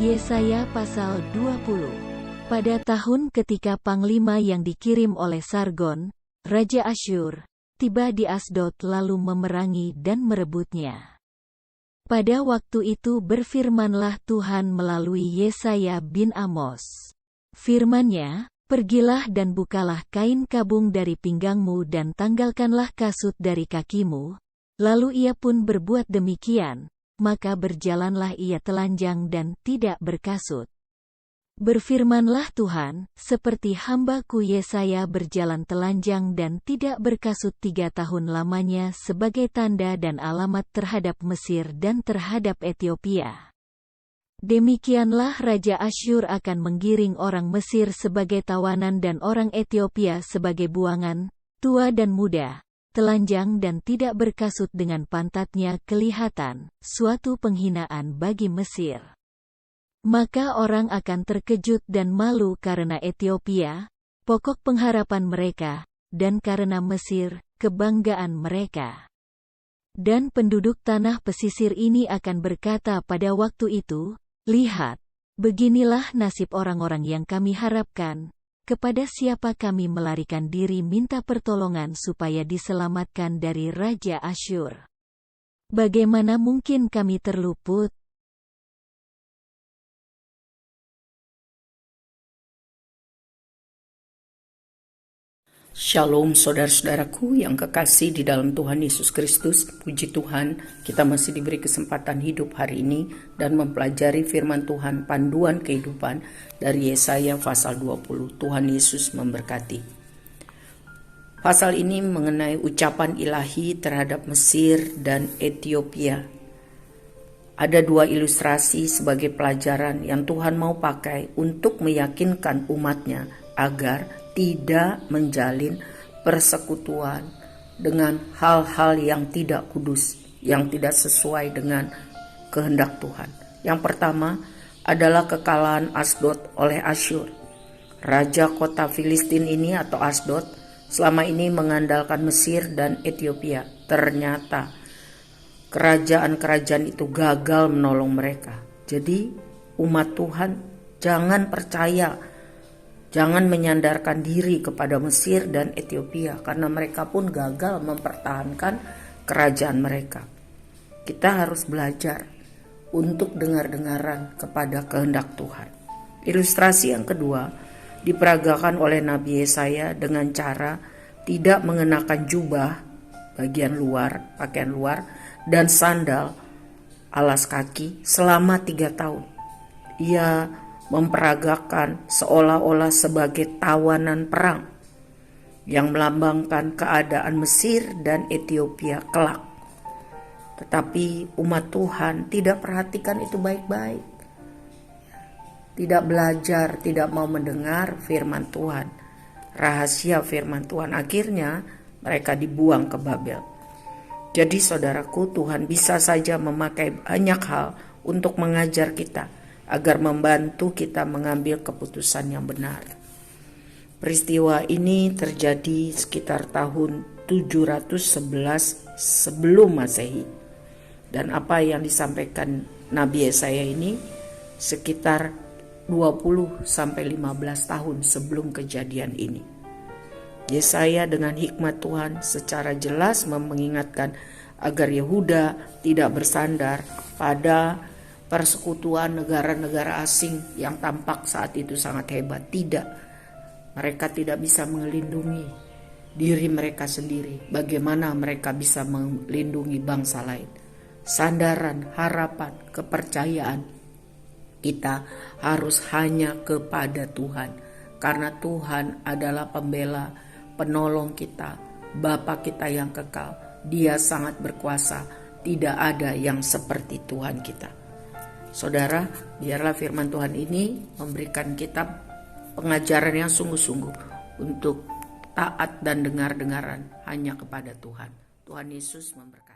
Yesaya pasal 20. Pada tahun ketika panglima yang dikirim oleh Sargon, Raja Asyur, tiba di Asdod lalu memerangi dan merebutnya. Pada waktu itu berfirmanlah Tuhan melalui Yesaya bin Amos. Firman-Nya, pergilah dan bukalah kain kabung dari pinggangmu dan tanggalkanlah kasut dari kakimu. Lalu ia pun berbuat demikian, maka berjalanlah ia telanjang dan tidak berkasut. Berfirmanlah Tuhan, seperti hamba-Ku Yesaya berjalan telanjang dan tidak berkasut 3 tahun lamanya sebagai tanda dan alamat terhadap Mesir dan terhadap Etiopia. Demikianlah Raja Asyur akan menggiring orang Mesir sebagai tawanan dan orang Etiopia sebagai buangan, tua dan muda, telanjang dan tidak berkasut dengan pantatnya kelihatan, suatu penghinaan bagi Mesir. Maka orang akan terkejut dan malu karena Etiopia, pokok pengharapan mereka, dan karena Mesir, kebanggaan mereka. Dan penduduk tanah pesisir ini akan berkata pada waktu itu, "Lihat, beginilah nasib orang-orang yang kami harapkan, kepada siapa kami melarikan diri minta pertolongan supaya diselamatkan dari Raja Asyur. Bagaimana mungkin kami terluput?" Shalom saudara-saudaraku yang kekasih di dalam Tuhan Yesus Kristus. Puji Tuhan, kita masih diberi kesempatan hidup hari ini dan mempelajari firman Tuhan, panduan kehidupan dari Yesaya pasal 20. Tuhan Yesus memberkati. Pasal ini mengenai ucapan ilahi terhadap Mesir dan Etiopia. Ada 2 ilustrasi sebagai pelajaran yang Tuhan mau pakai untuk meyakinkan umatnya agar tidak menjalin persekutuan dengan hal-hal yang tidak kudus, yang tidak sesuai dengan kehendak Tuhan. Yang pertama adalah kekalahan Asdod oleh Asyur. Raja kota Filistin ini atau Asdod selama ini mengandalkan Mesir dan Etiopia. Ternyata kerajaan-kerajaan itu gagal menolong mereka. Jadi umat Tuhan jangan percaya, jangan menyandarkan diri kepada Mesir dan Etiopia karena mereka pun gagal mempertahankan kerajaan mereka. Kita harus belajar untuk dengar-dengaran kepada kehendak Tuhan. Ilustrasi yang kedua diperagakan oleh Nabi Yesaya dengan cara tidak mengenakan jubah bagian luar, pakaian luar, dan sandal alas kaki selama 3 tahun. Ia memperagakan seolah-olah sebagai tawanan perang yang melambangkan keadaan Mesir dan Etiopia kelak. Tetapi umat Tuhan tidak perhatikan itu baik-baik. Tidak belajar, tidak mau mendengar firman Tuhan, rahasia firman Tuhan. Akhirnya mereka dibuang ke Babel. Jadi saudaraku, Tuhan bisa saja memakai banyak hal untuk mengajar kita, agar membantu kita mengambil keputusan yang benar. Peristiwa ini terjadi sekitar tahun 711 sebelum Masehi. Dan apa yang disampaikan Nabi Yesaya ini sekitar 20-15 tahun sebelum kejadian ini. Yesaya dengan hikmat Tuhan secara jelas mengingatkan agar Yehuda tidak bersandar pada persekutuan negara-negara asing yang tampak saat itu sangat hebat. Tidak, mereka tidak bisa melindungi diri mereka sendiri. Bagaimana mereka bisa melindungi bangsa lain? Sandaran, harapan, kepercayaan kita harus hanya kepada Tuhan, karena Tuhan adalah pembela, penolong kita, Bapa kita yang kekal. Dia sangat berkuasa, tidak ada yang seperti Tuhan kita. Saudara, biarlah firman Tuhan ini memberikan kita pengajaran yang sungguh-sungguh untuk taat dan dengar-dengaran hanya kepada Tuhan. Tuhan Yesus memberkati.